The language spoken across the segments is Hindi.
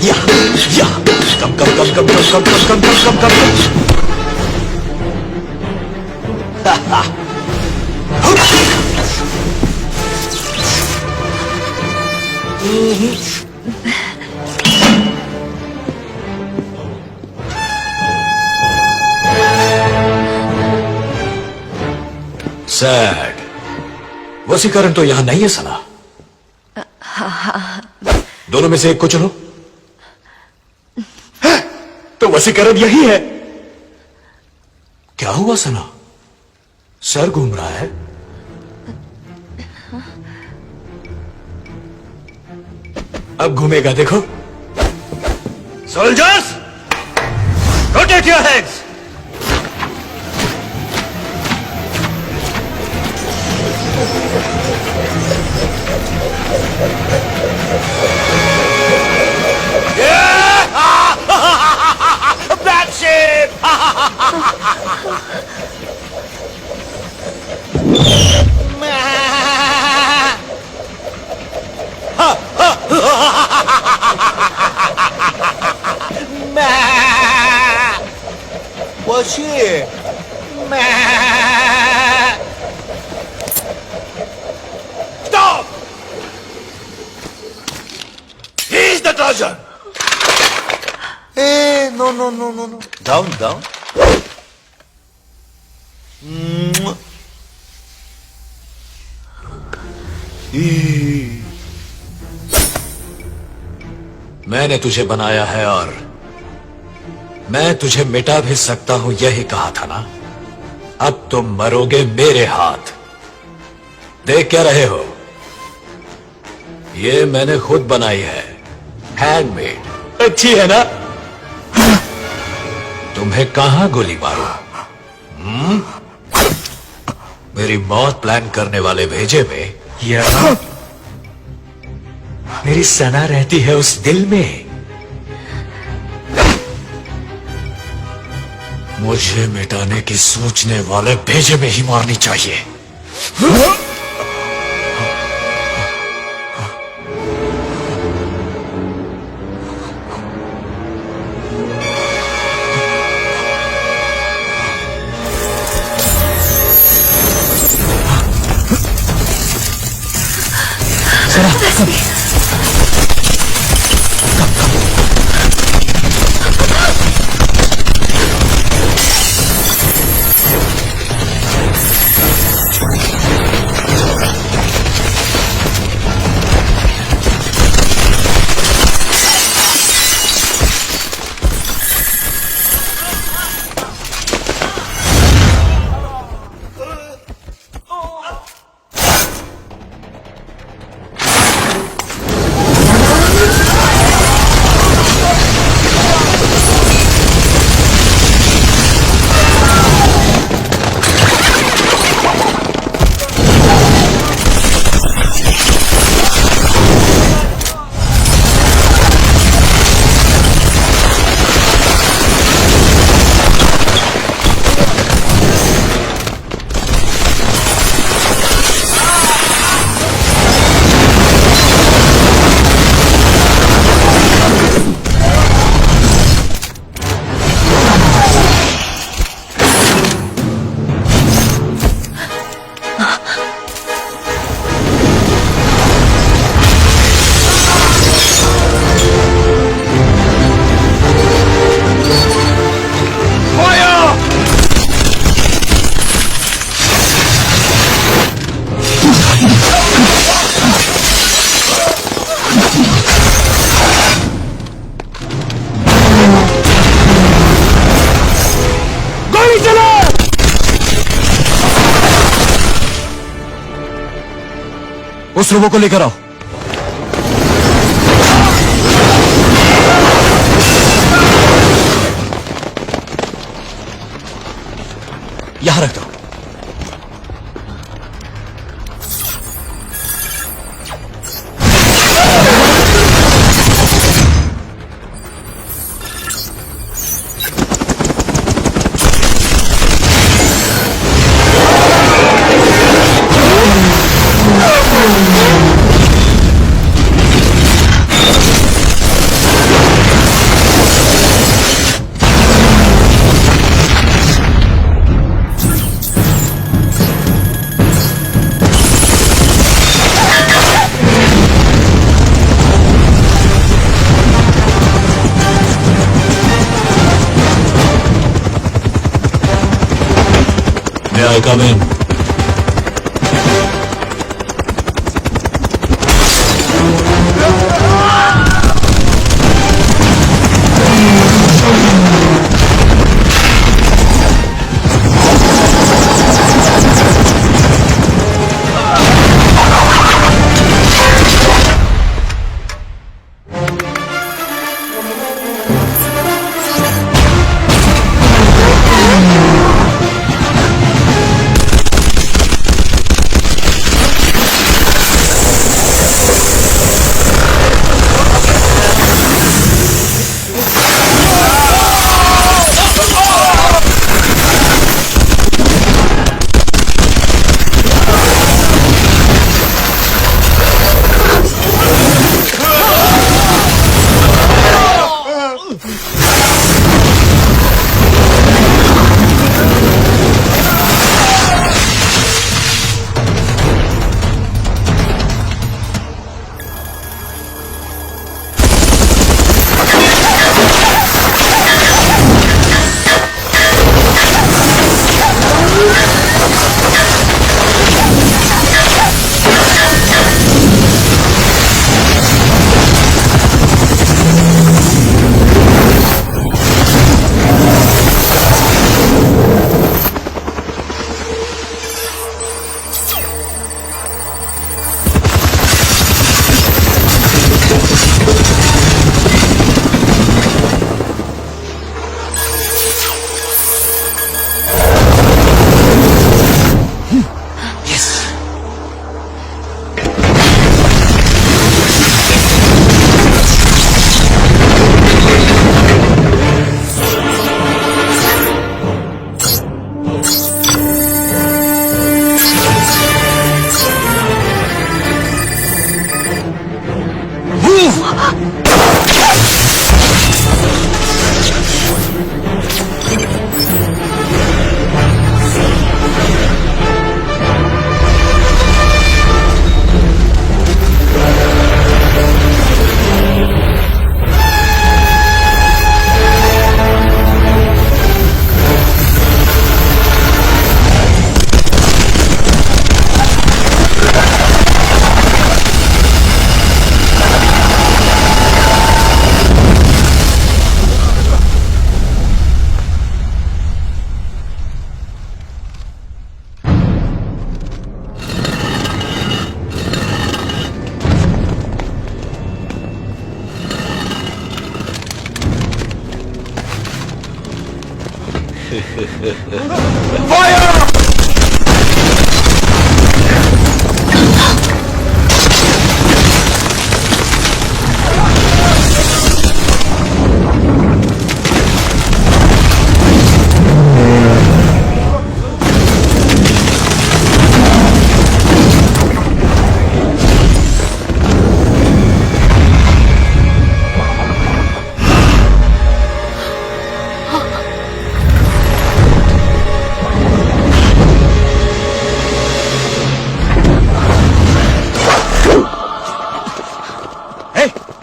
या या कम कम कम कम कम कम कम कम कम कम सैड। वसीकरण तो यहां नहीं है सना। दोनों में से एक को चुनो। तो वसीकरण यही है। क्या हुआ सना? सर घूम रहा है। अब घूमेगा देखो। Soldiers, rotate your heads. Black sheep! What's here? Stop! He's the Trojan! Hey, no. Down. मैंने तुझे बनाया है और मैं तुझे मिटा भी सकता हूं, यही कहा था ना। अब तुम मरोगे मेरे हाथ। देख क्या रहे हो? ये मैंने खुद बनाई है, हैंडमेड। अच्छी है ना? तुम्हें कहां गोली मारूं? मेरी मौत प्लान करने वाले भेजे में या मेरी सना रहती है उस दिल में। मुझे मिटाने की सोचने वाले भेजे में ही मारनी चाहिए। उस रोबो को लेकर आओ। यहां रख दो। I come in?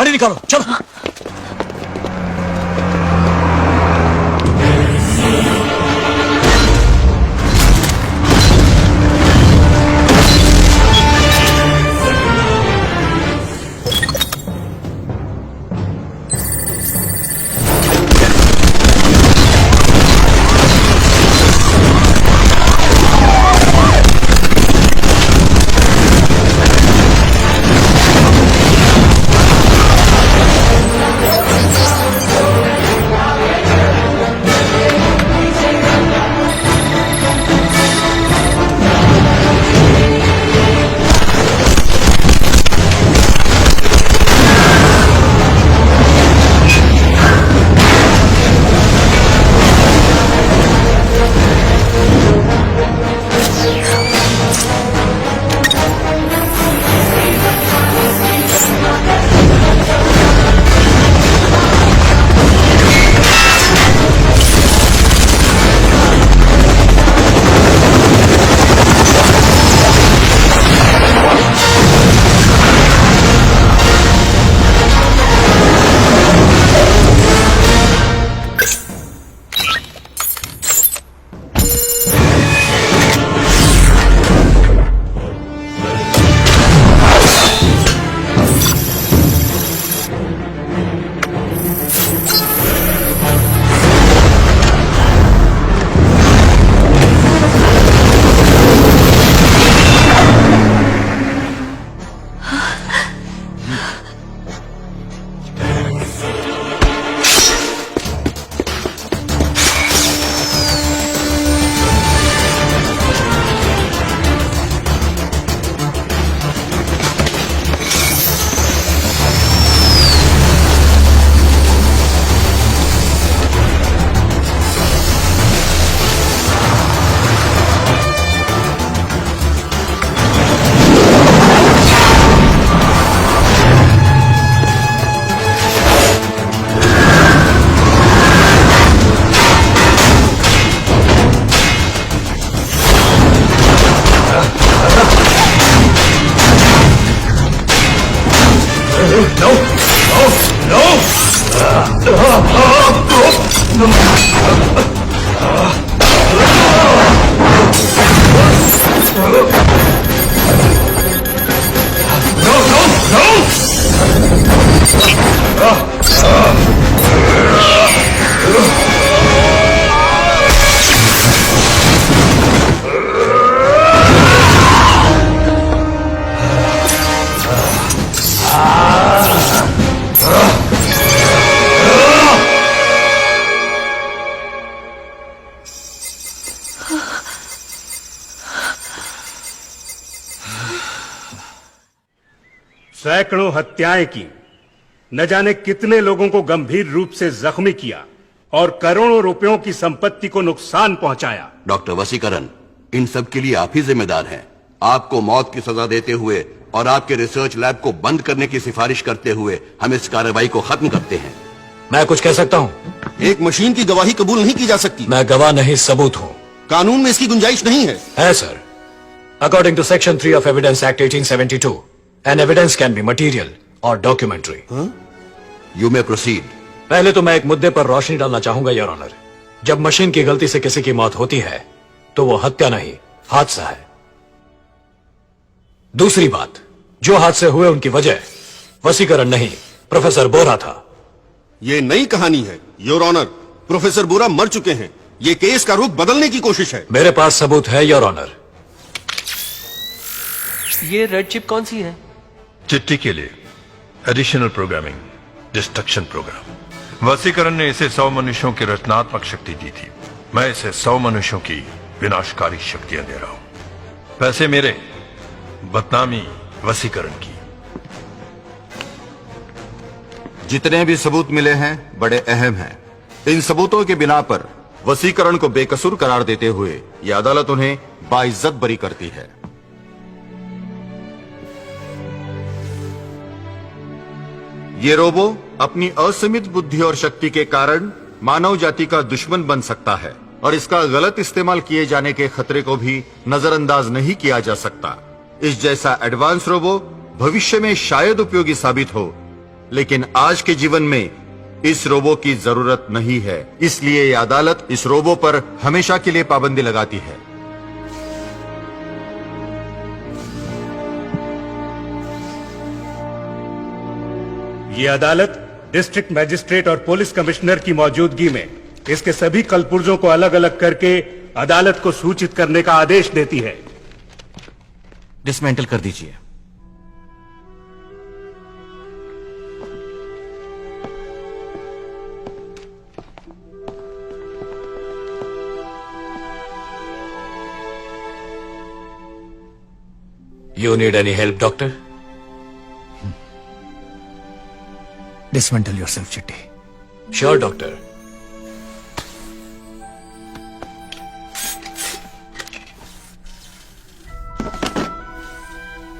गाड़ी निकालो, चलो। सैकड़ों हत्याएं की, न जाने कितने लोगों को गंभीर रूप से जख्मी किया और करोड़ों रुपयों की संपत्ति को नुकसान पहुंचाया। डॉक्टर वसीकरण, इन सब के लिए आप ही जिम्मेदार हैं। आपको मौत की सजा देते हुए और आपके रिसर्च लैब को बंद करने की सिफारिश करते हुए हम इस कार्रवाई को खत्म करते हैं। मैं कुछ कह सकता हूँ? एक मशीन की गवाही कबूल नहीं की जा सकती। मैं गवाह नहीं, सबूत हूँ। कानून में इसकी गुंजाइश नहीं है sir. According to section 3 of evidence act 1872, an evidence can be material और डॉक्यूमेंट्री। You may proceed. पहले तो मैं एक मुद्दे पर रोशनी डालना चाहूंगा योर ऑनर। जब मशीन की गलती से किसी की मौत होती है तो वो हत्या नहीं, हादसा है। दूसरी बात, जो हादसे हुए उनकी वजह वसीकरण नहीं, प्रोफेसर बोरा था। ये नई कहानी है योर ऑनर। प्रोफेसर बोरा मर चुके हैं। ये केस का रुख बदलने की कोशिश है। मेरे पास सबूत है योर ऑनर। ये रेड चिप कौन सी है? चिट्ठी के लिए एडिशनल प्रोग्रामिंग, डिस्ट्रक्शन प्रोग्राम। वसीकरण ने इसे 100 मनुष्यों की रचनात्मक शक्ति दी थी। मैं इसे 100 मनुष्यों की विनाशकारी शक्तियां दे रहा हूं। पैसे मेरे, बदनामी वसीकरण की। जितने भी सबूत मिले हैं बड़े अहम हैं। इन सबूतों के बिना पर वसीकरण को बेकसूर करार देते हुए यह अदालत उन्हें बाइज्जत बरी करती है। ये रोबो अपनी असीमित बुद्धि और शक्ति के कारण मानव जाति का दुश्मन बन सकता है और इसका गलत इस्तेमाल किए जाने के खतरे को भी नजरअंदाज नहीं किया जा सकता। इस जैसा एडवांस रोबो भविष्य में शायद उपयोगी साबित हो, लेकिन आज के जीवन में इस रोबो की जरूरत नहीं है। इसलिए यह अदालत इस रोबो पर हमेशा के लिए पाबंदी लगाती है। ये अदालत डिस्ट्रिक्ट मजिस्ट्रेट और पुलिस कमिश्नर की मौजूदगी में इसके सभी कलपुर्जों को अलग अलग करके अदालत को सूचित करने का आदेश देती है। डिसमेंटल कर दीजिए। You need any help, doctor? Dismantle yourself, Chitti. Sure, doctor.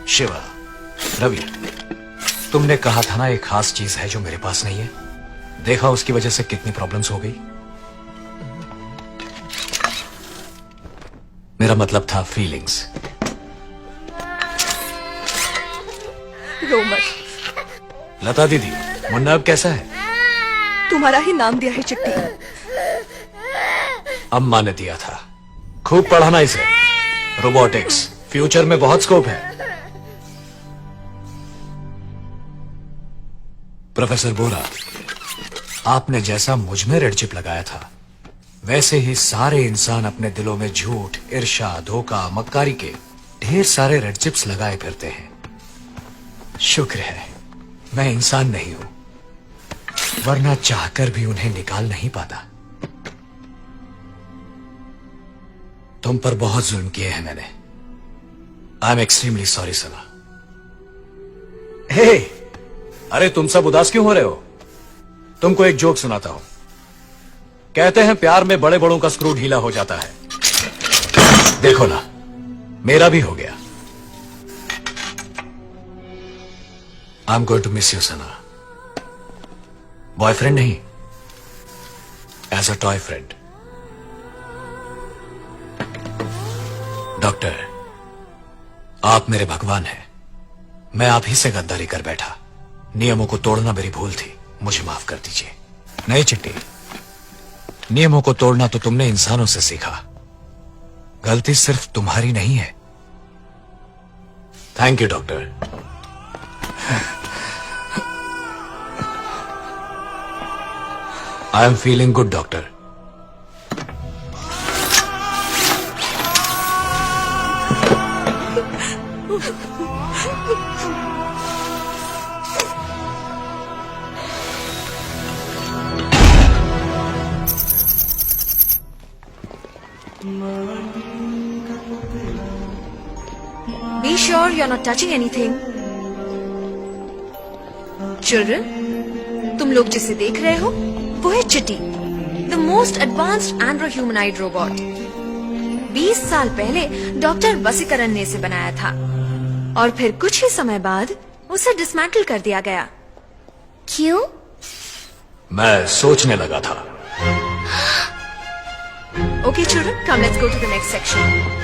Shiva, Ravi, तुमने कहा था ना एक खास चीज है जो मेरे पास नहीं है। देखा उसकी वजह से कितनी प्रॉब्लम्स हो गई। मेरा मतलब था फीलिंग्स। रोमर। लता दीदी, मुन्ना अब कैसा है? तुम्हारा ही नाम दिया है चिट्ठी। अम्मा ने दिया था। खूब पढ़ाना इसे। रोबोटिक्स, फ्यूचर में बहुत स्कोप है। प्रोफेसर बोरा, आपने जैसा मुझ में रेड चिप लगाया था, वैसे ही सारे इंसान अपने दिलों में झूठ, ईर्ष्या, धोखा, मक्कारी के ढेर सारे रेड चिप्स लगाए फिरते हैं। शुक्र है मैं इंसान नहीं हूं, वरना चाहकर भी उन्हें निकाल नहीं पाता। तुम पर बहुत जुल्म किए हैं मैंने। आई एम एक्सट्रीमली सॉरी सना। हे, अरे तुम सब उदास क्यों हो रहे हो? तुमको एक जोक सुनाता हूं। कहते हैं प्यार में बड़े बड़ों का स्क्रू ढीला हो जाता है। देखो ना, मेरा भी हो गया। I am going to miss you Sana. Boyfriend नहीं, as a toy friend. Doctor, आप मेरे भगवान हैं। मैं आप ही से गद्दारी कर बैठा। नियमों को तोड़ना मेरी भूल थी, मुझे माफ कर दीजिए। नहीं चिट्टी, नियमों को तोड़ना तो तुमने इंसानों से सीखा, गलती सिर्फ तुम्हारी नहीं है। Thank you doctor. I am feeling good doctor. Be sure you're not touching anything. Children, तुम लोग जिसे देख रहे हो वो है चिट्टी, the most advanced andro-humanoid robot. 20 साल पहले डॉक्टर वसीकरण ने इसे बनाया था और फिर कुछ ही समय बाद उसे डिसमेंटल कर दिया गया। क्यों? मैं सोचने लगा था। Okay children, come let's go to the next section.